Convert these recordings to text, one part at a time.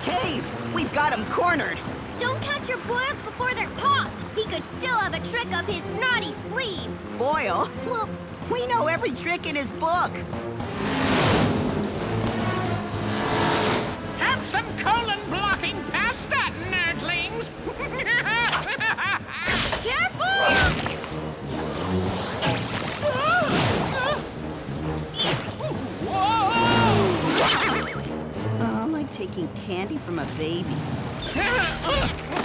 cave! We've got him cornered! Don't catch your boils before they're popped! He could still have a trick up his snotty sleeve! Boil? Well, we know every trick in his book! Have some colon-blocking pasta, nerdlings! Careful! Oh, like taking candy from a baby.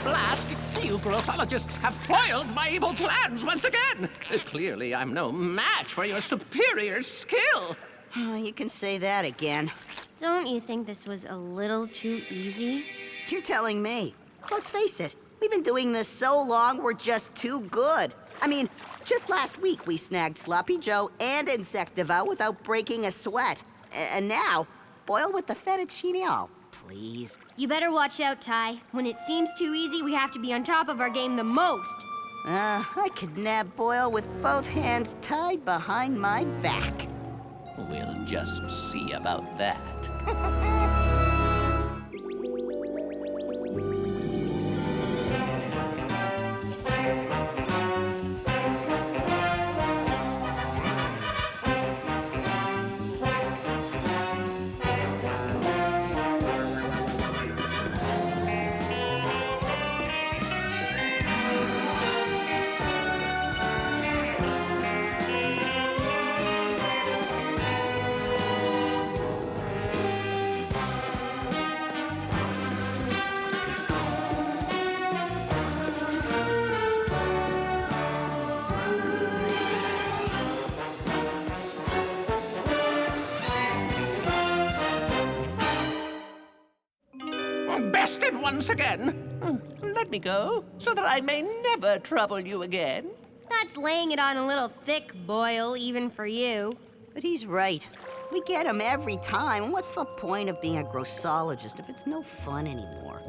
Blast! You Grossologists have foiled my evil plans once again! Clearly, I'm no match for your superior skill! Oh, you can say that again. Don't you think this was a little too easy? You're telling me. Let's face it, we've been doing this so long, we're just too good. I mean, just last week we snagged Sloppy Joe and Insectivo without breaking a sweat. And now, Boil with the fettuccine. Oh, please. You better watch out, Ty. When it seems too easy, we have to be on top of our game the most. I could nab Boil with both hands tied behind my back. We'll just see about that. Bested once again. Let me go, so that I may never trouble you again. That's laying it on a little thick, Boil, even for you. But he's right. We get him every time. What's the point of being a grossologist if it's no fun anymore?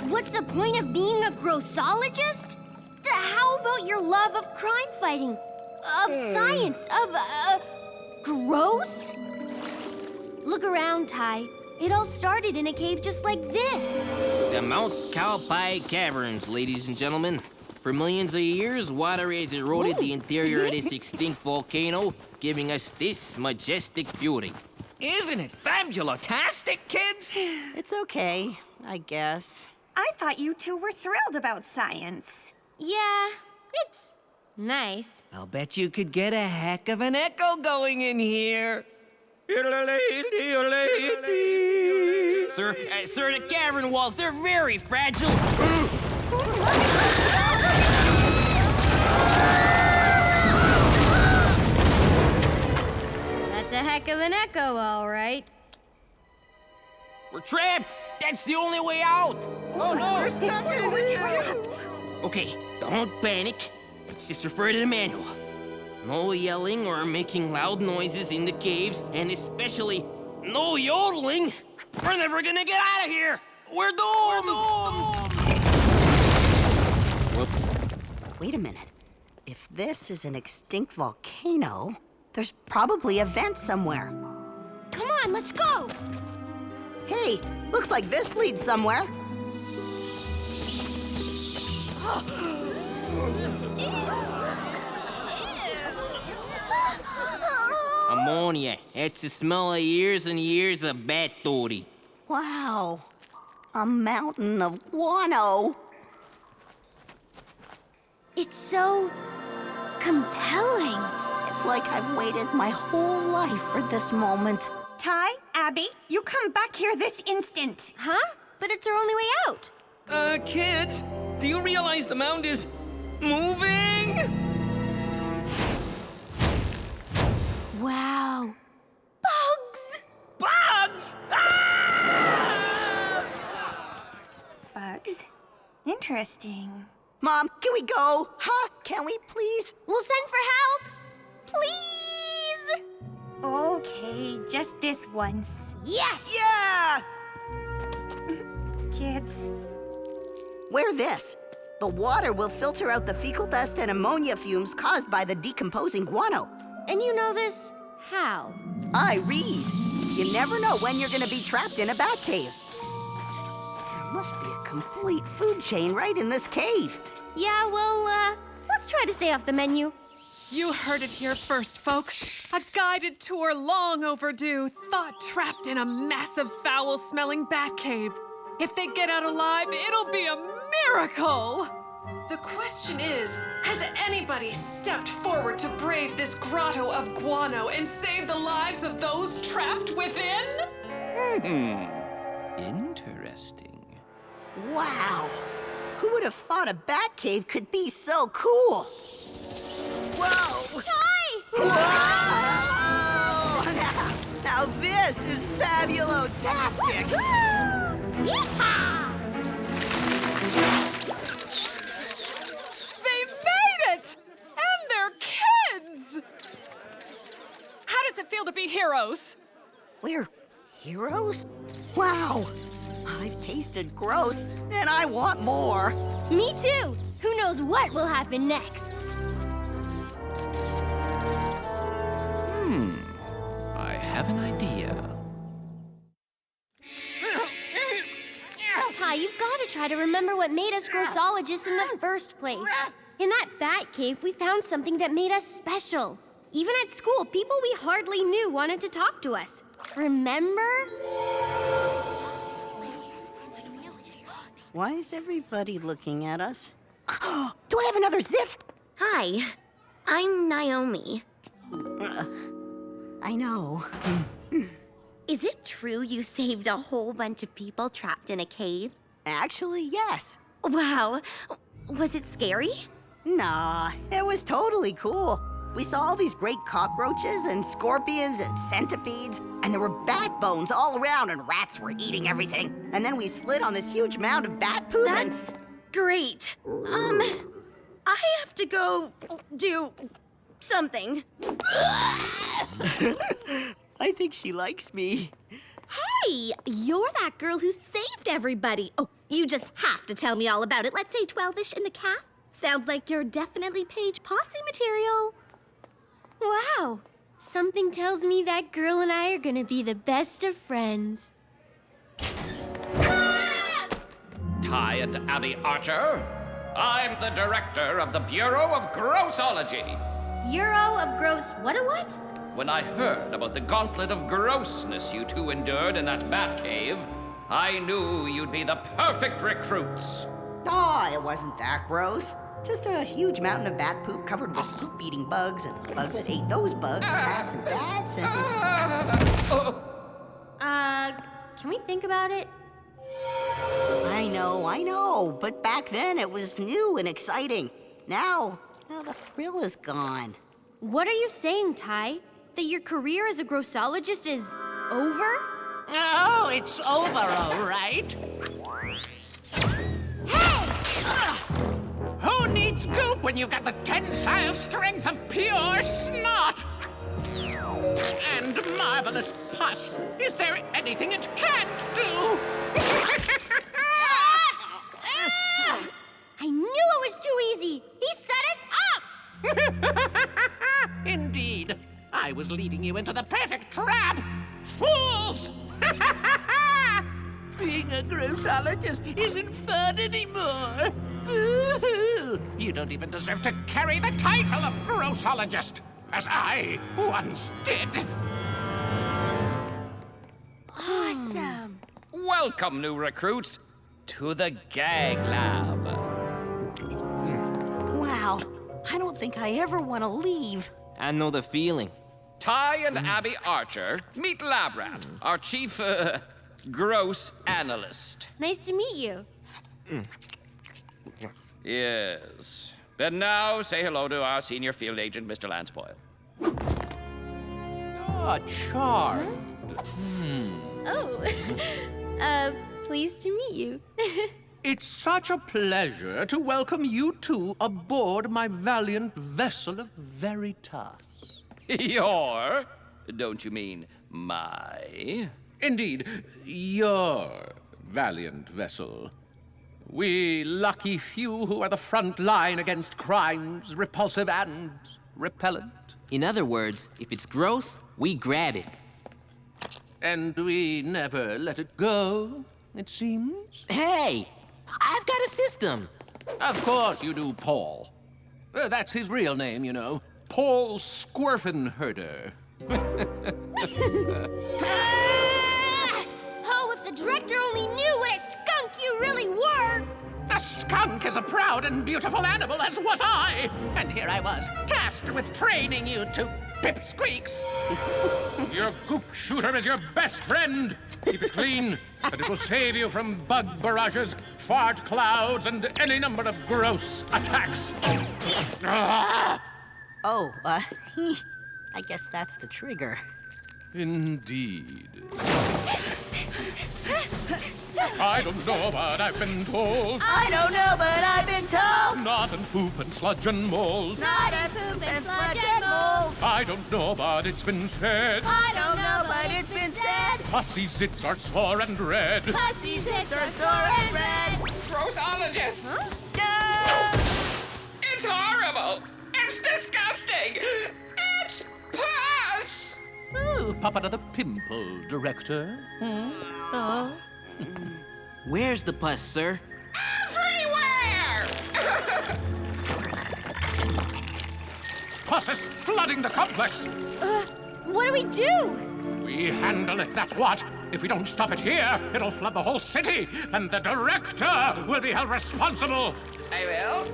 What's the point of being a grossologist? How about your love of crime fighting? Of science? Of, gross? Look around, Ty. It all started in a cave just like this. The Mount Cowpie Caverns, ladies and gentlemen. For millions of years, water has eroded the interior of this extinct volcano, giving us this majestic beauty. Isn't it fabulotastic, kids? It's okay, I guess. I thought you two were thrilled about science. Yeah, it's nice. I'll bet you could get a heck of an echo going in here. Sir, the cavern walls, they're very fragile. That's a heck of an echo, all right. We're trapped. That's the only way out. Oh, no. We're trapped. Okay, don't panic. Let's just refer to the manual. No yelling or making loud noises in the caves, and especially no yodeling. We're never gonna get out of here. We're doomed. Whoops. Wait a minute. If this is an extinct volcano, there's probably a vent somewhere. Come on, let's go. Hey, looks like this leads somewhere. Ammonia. It's the smell of years and years of bat duty. Wow, a mountain of guano. It's so compelling. It's like I've waited my whole life for this moment. Ty, Abby, you come back here this instant. Huh? But it's our only way out. Kids, do you realize the mound is moving? Wow. Bugs! Bugs! Ah! Bugs? Interesting. Mom, can we go? Huh? Can we please? We'll send for help. Please! Okay, just this once. Yes! Yeah! Kids. Wear this. The water will filter out the fecal dust and ammonia fumes caused by the decomposing guano. And you know this? How? I read. You never know when you're gonna be trapped in a bat cave. must be a complete food chain right in this cave. Yeah, well, let's try to stay off the menu. You heard it here first, folks. A guided tour long overdue, thought trapped in a massive foul-smelling bat cave. If they get out alive, it'll be a miracle! The question is, has anybody stepped forward to brave this grotto of guano and save the lives of those trapped within? Interesting. Wow. Who would have thought a bat cave could be so cool? Whoa! Ty! Whoa! Now this is fabulotastic! Yeehaw! They made it! And they're kids! How does it feel to be heroes? We're heroes? Wow! I've tasted gross, and I want more. Me too! Who knows what will happen next? I have an idea. Ty, you've got to try to remember what made us Grossologists in the first place. In that bat cave, we found something that made us special. Even at school, people we hardly knew wanted to talk to us. Remember? Why is everybody looking at us? Do I have another zit? Hi, I'm Naomi. I know. Is it true you saved a whole bunch of people trapped in a cave? Actually, yes. Wow. Was it scary? Nah, it was totally cool. We saw all these great cockroaches and scorpions and centipedes, and there were bat bones all around, and rats were eating everything. And then we slid on this huge mound of bat poop and... That's great. I have to go do something. I think she likes me. Hey, you're that girl who saved everybody. Oh, you just have to tell me all about it. Let's say 12-ish in the calf. Sounds like you're definitely Paige Posse material. Wow. Something tells me that girl and I are gonna be the best of friends. Ty and Abby Archer. I'm the director of the Bureau of Grossology. Bureau of Gross... what? When I heard about the gauntlet of grossness you two endured in that bat cave, I knew you'd be the perfect recruits. Oh, it wasn't that gross. Just a huge mountain of bat poop covered with poop-eating bugs, and bugs that ate those bugs, and rats and bats, and... Can we think about it? I know, but back then it was new and exciting. Now the thrill is gone. What are you saying, Ty? That your career as a grossologist is over? Oh, it's over, all right. Who needs goop when you've got the tensile strength of pure snot? And marvelous pus. Is there anything it can't do? I knew it was too easy! He set us up! Indeed. I was leading you into the perfect trap. Fools! Being a grossologist isn't fun anymore. Boo-hoo. You don't even deserve to carry the title of grossologist, as I once did. Awesome! Welcome, new recruits, to the Gag Lab. Wow, I don't think I ever want to leave. I know the feeling. Ty and Abby Archer, meet Labrat, our chief, gross analyst. Nice to meet you. Yes. Then now say hello to our senior field agent, Mr. Lance Boyle. Ah, charmed. Oh, pleased to meet you. It's such a pleasure to welcome you two aboard my valiant vessel of Veritas. Your? Don't you mean my? Indeed, your valiant vessel. We lucky few who are the front line against crimes, repulsive and repellent. In other words, if it's gross, we grab it. And we never let it go. it seems. Hey, I've got a system. Of course you do, Paul. That's his real name, you know. Paul Squirfinherder. Oh, if the director only knew what a skunk you really were! A skunk is a proud and beautiful animal, as was I. And here I was, tasked with training you to pipsqueaks. Your goop shooter is your best friend. Keep it clean, and it will save you from bug barrages, fart clouds, and any number of gross attacks. Ah! Oh, I guess that's the trigger. Indeed. I don't know, but I've been told. I don't know, but I've been told. Snot and poop and sludge and mold. Snot and poop and sludge and mold. I don't know, but it's been said. I don't know, but it's been said. Pussy zits are sore and red. Pussy zits are sore and red. Grossologists! No! It's horrible! It's disgusting! It's pus! Oh, pop another pimple, Director. Where's the pus, sir? Everywhere! Pus is flooding the complex. What do we do? We handle it, that's what. If we don't stop it here, it'll flood the whole city, and the Director will be held responsible. I will?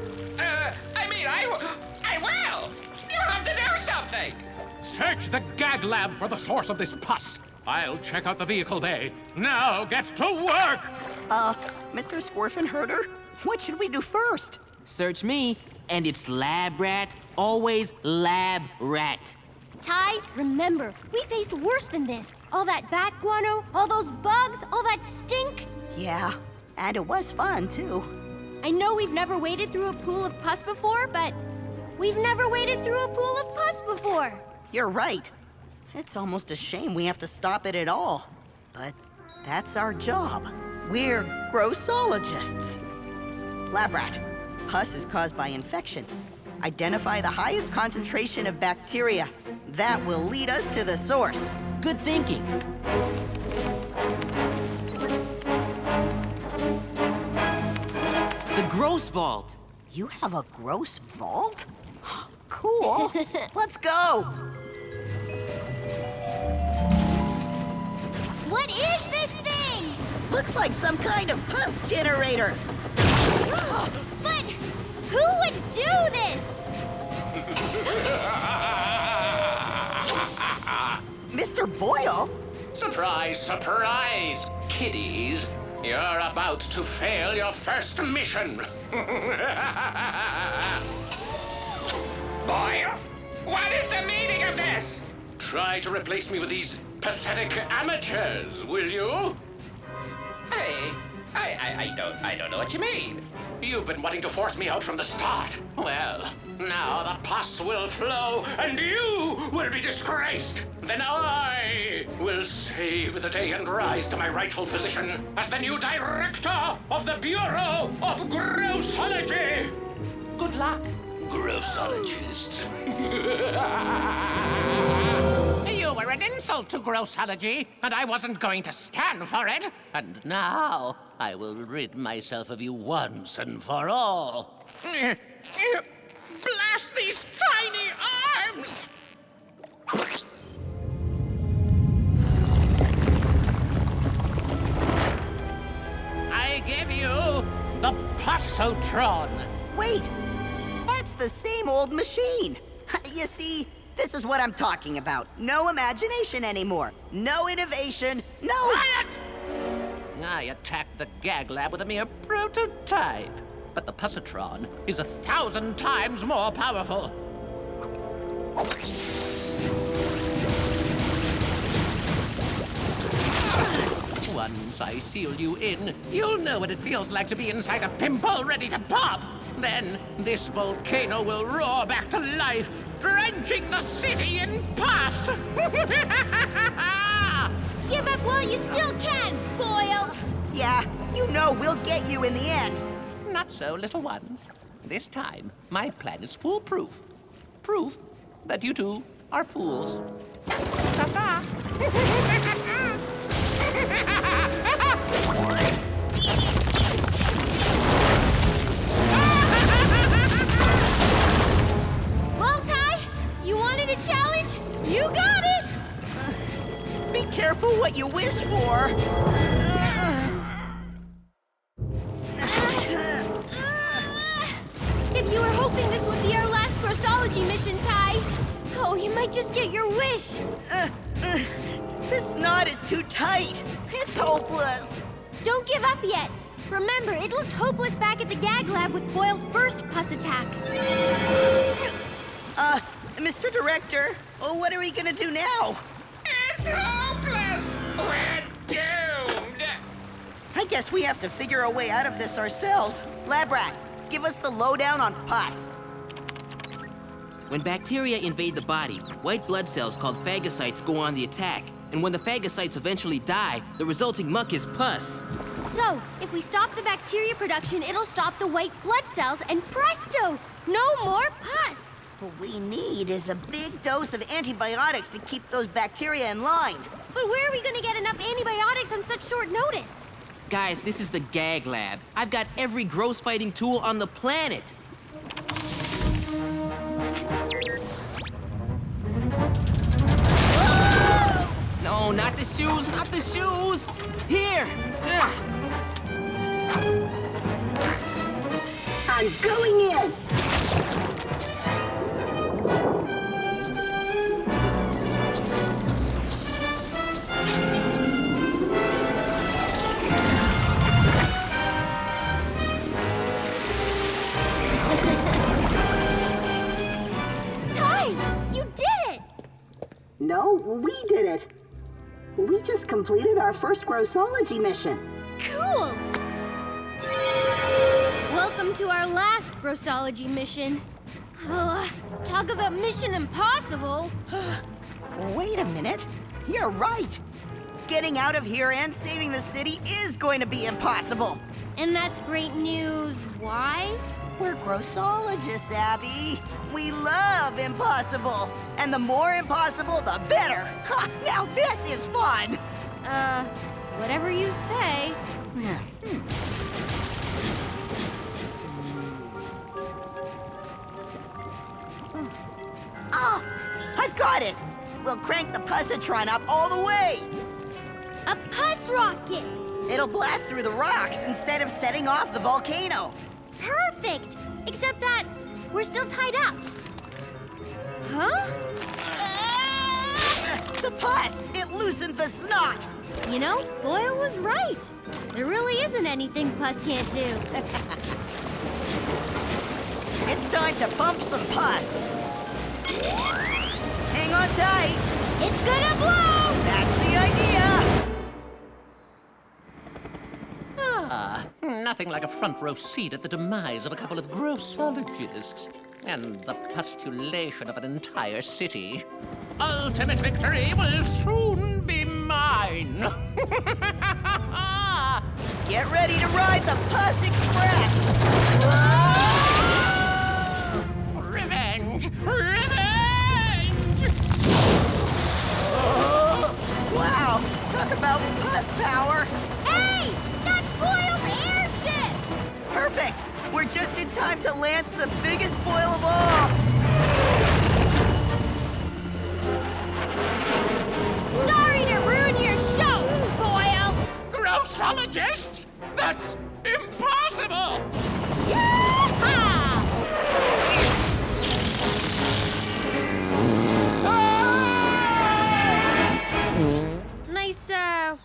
I will! You have to do something! Search the gag lab for the source of this pus. I'll check out the vehicle bay. Now get to work! Mr. Squirfinherder, what should we do first? Search me, and it's lab rat, always lab rat. Ty, remember, we faced worse than this. All that bat guano, all those bugs, all that stink. Yeah, and it was fun, too. I know we've never waded through a pool of pus before, but we've never waded through a pool of pus before. You're right. It's almost a shame we have to stop it at all. But that's our job. We're grossologists. Lab rat. Pus is caused by infection. Identify the highest concentration of bacteria. That will lead us to the source. Good thinking. The gross vault. You have a gross vault? Cool. Let's go. What is this thing? Looks like some kind of pus generator. But who would do this? Mr. Boyle? Surprise, surprise, kiddies. You're about to fail your first mission. Boyle, what is the meaning of this? Try to replace me with these pathetic amateurs, will you? I don't know what you mean. You've been wanting to force me out from the start. Well, now the pus will flow and you will be disgraced. Then I will save the day and rise to my rightful position as the new director of the Bureau of Grossology. Good luck, Grossologist. You were an insult to Grossology, and I wasn't going to stand for it. And now I will rid myself of you once and for all. Blast these tiny arms! I give you the Pusotron. Wait, that's the same old machine. You see, this is what I'm talking about. No imagination anymore. No innovation. No... Quiet! I attacked the gag lab with a mere prototype. But the Pusotron is 1,000 times more powerful. Once I seal you in, you'll know what it feels like to be inside a pimple ready to pop. Then this volcano will roar back to life, drenching the city in pus. Give up while you still can, Boyle. Yeah, you know we'll get you in the end. Not so, little ones. This time, my plan is foolproof. Proof that you two are fools. Ta-ta. what you wish for. If you were hoping this would be our last Grossology mission, Ty, oh, you might just get your wish. This snot is too tight. It's hopeless. Don't give up yet. Remember, it looked hopeless back at the gag lab with Boyle's first pus attack. Mr. Director, what are we gonna do now? It's hopeless! We're doomed! I guess we have to figure a way out of this ourselves. Lab rat, give us the lowdown on pus. When bacteria invade the body, white blood cells called phagocytes go on the attack. And when the phagocytes eventually die, the resulting muck is pus. So, if we stop the bacteria production, it'll stop the white blood cells, and presto! No more pus! What we need is a big dose of antibiotics to keep those bacteria in line. But where are we gonna get enough antibiotics on such short notice? Guys, this is the gag lab. I've got every gross fighting tool on the planet. No, not the shoes, not the shoes! Here! I'm going in. Ty, you did it! No, we did it. We just completed our first Grossology mission. Cool! Welcome to our last Grossology mission. Talk about Mission Impossible. Wait a minute. You're right. Getting out of here and saving the city is going to be impossible. And that's great news. Why? We're Grossologists, Abby. We love impossible. And the more impossible, the better. Ha! Now this is fun. Whatever you say. Ah! I've got it! We'll crank the Pusatron up all the way! A pus rocket! It'll blast through the rocks instead of setting off the volcano. Perfect! Except that we're still tied up. Huh? The pus! It loosened the snot! You know, Boyle was right. There really isn't anything pus can't do. It's time to pump some pus. Hang on tight. It's gonna blow! That's the idea. Nothing like a front row seat at the demise of a couple of grossologists and the pustulation of an entire city. Ultimate victory will soon be mine. Get ready to ride the Pus Express. Whoa! Revenge! Revenge! Wow, talk about pus power. Hey! That's Boyle's airship! Perfect. We're just in time to lance the biggest boil of all. Sorry to ruin your show, Boyle! Grossologists? That's impossible! Yeehaw! Nice,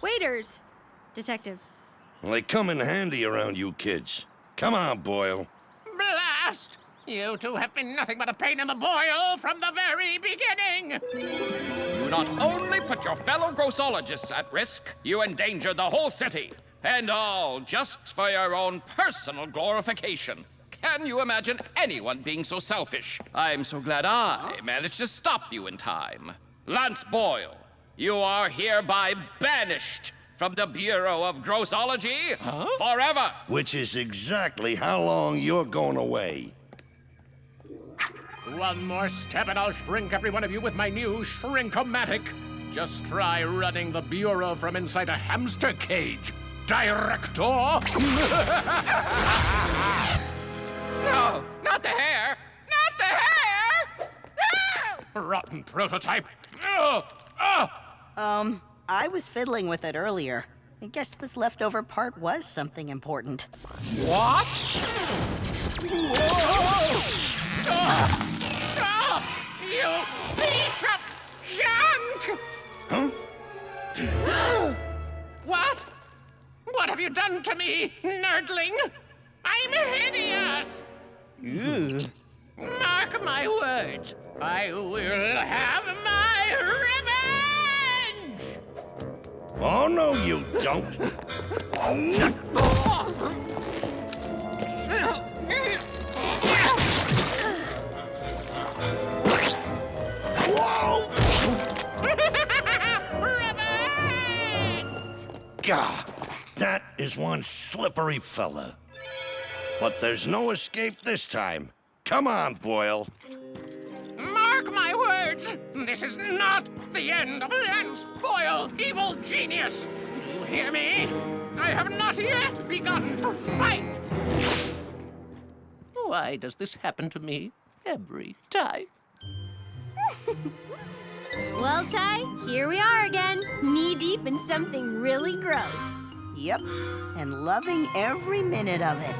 waiters, Detective. Well, they come in handy around you kids. Come on, Boyle. Blast! You two have been nothing but a pain in the boil from the very beginning! You not only put your fellow Grossologists at risk, you endangered the whole city. And all just for your own personal glorification. Can you imagine anyone being so selfish? I'm so glad I managed to stop you in time. Lance Boyle, you are hereby banished from the Bureau of Grossology forever. Which is exactly how long you're going away. One more step and I'll shrink every one of you with my new Shrink-O-Matic. Just try running the Bureau from inside a hamster cage, Director. No, not the hair! Not the hair! No! Rotten prototype. I was fiddling with it earlier. I guess this leftover part was something important. What? You piece of junk! Huh? What? What have you done to me, nerdling? I'm hideous! Mark my words, I will have my revenge! Oh, no, you don't. Gah, that is one slippery fella. But there's no escape this time. Come on, Boil. Mark my words, this is not the end of Lance Boyle, evil genius! Do you hear me? I have not yet begun to fight! Why does this happen to me every time? Well, Ty, here we are again, knee-deep in something really gross. Yep, and loving every minute of it.